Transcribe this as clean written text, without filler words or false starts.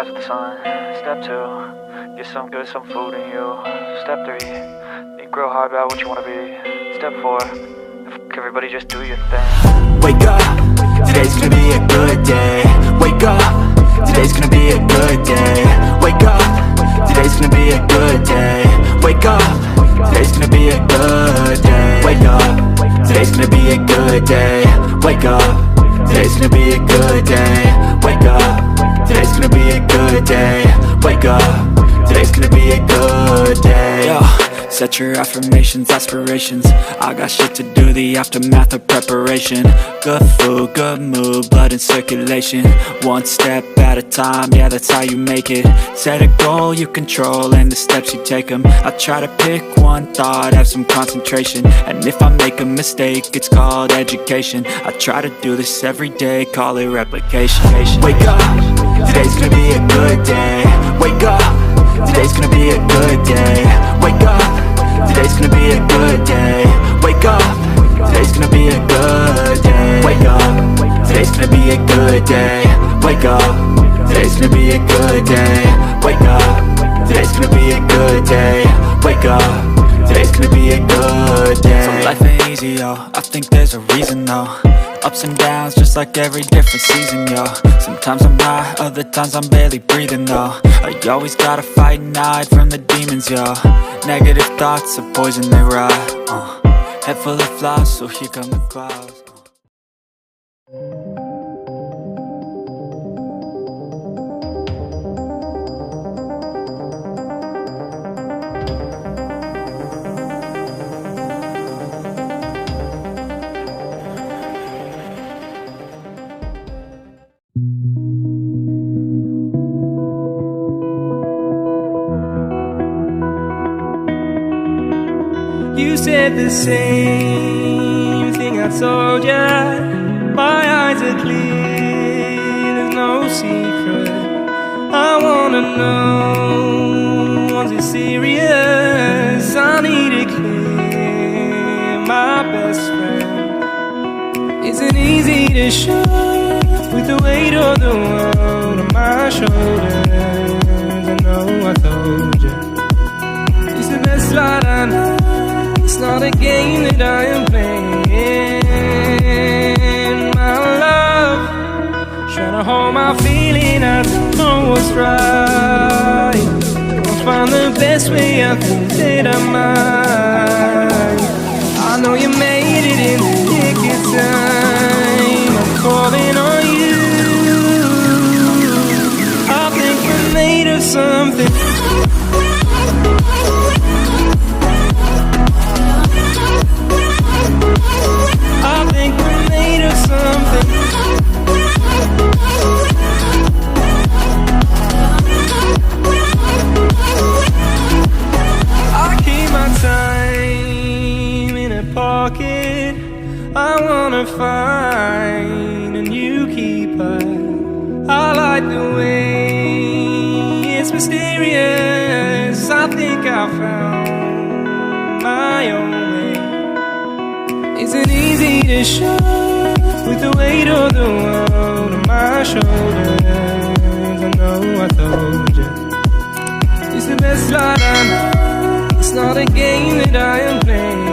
rise with the sun. Step 2, get some good, some food in you. Step 3, think real hard about what you wanna be. Step 4, everybody just do your thing. Wake up, today's gonna be a good day. Wake up, today's gonna be a good day. Wake up, today's gonna be a good day. Wake up, today's gonna be a good day. Wake up, today's gonna be a good day. Wake up, today's gonna be a good day. Wake up, today's gonna be a good day. Wake up, today's gonna be a good day. Yo, set your affirmations, aspirations. I got shit to do, the aftermath of preparation. Good food, good mood, blood in circulation. One step at a time, yeah, that's how you make it. Set a goal you control and the steps you take them. I try to pick one thought, have some concentration. And if I make a mistake, it's called education. I try to do this every day, call it replication. Wake up, today's gonna be a good day. Wake up, today's gonna be a good day. Wake up, today's gonna be a good day. Wake up, today's gonna be a good day. Wake up, today's gonna be a good day. Wake up, today's gonna be a good day. Wake up, today's gonna be a good day. Wake up, today's gonna be a good day. So life ain't easy, yo, I think there's a reason though. Ups and downs, just like every different season, yo. Sometimes I'm high, other times I'm barely breathing, though. I always gotta fight and hide from the demons, yo. Negative thoughts are poison, they rot. Head full of flies, so here come the clouds. You said the same thing I told ya. My eyes are clear, there's no secret. I wanna know, was it serious? I need it clear, my best friend. Isn't easy to show with the weight of the world on my shoulders. I know I told you, it's the best light I know. It's not a game that I am playing, my love. Trying to hold my feeling, I don't know what's right. I'll find the best way, I think that I might. I know you made it in the nick of time. I'm calling on you. I think we're made of something. I think we're made of something. I keep my time in a pocket. I wanna find a new keeper. I like the way it's mysterious. I think I found my own way. Isn't easy to show with the weight of the world on my shoulders. I know I told you, it's the best life I know. It's not a game that I am playing.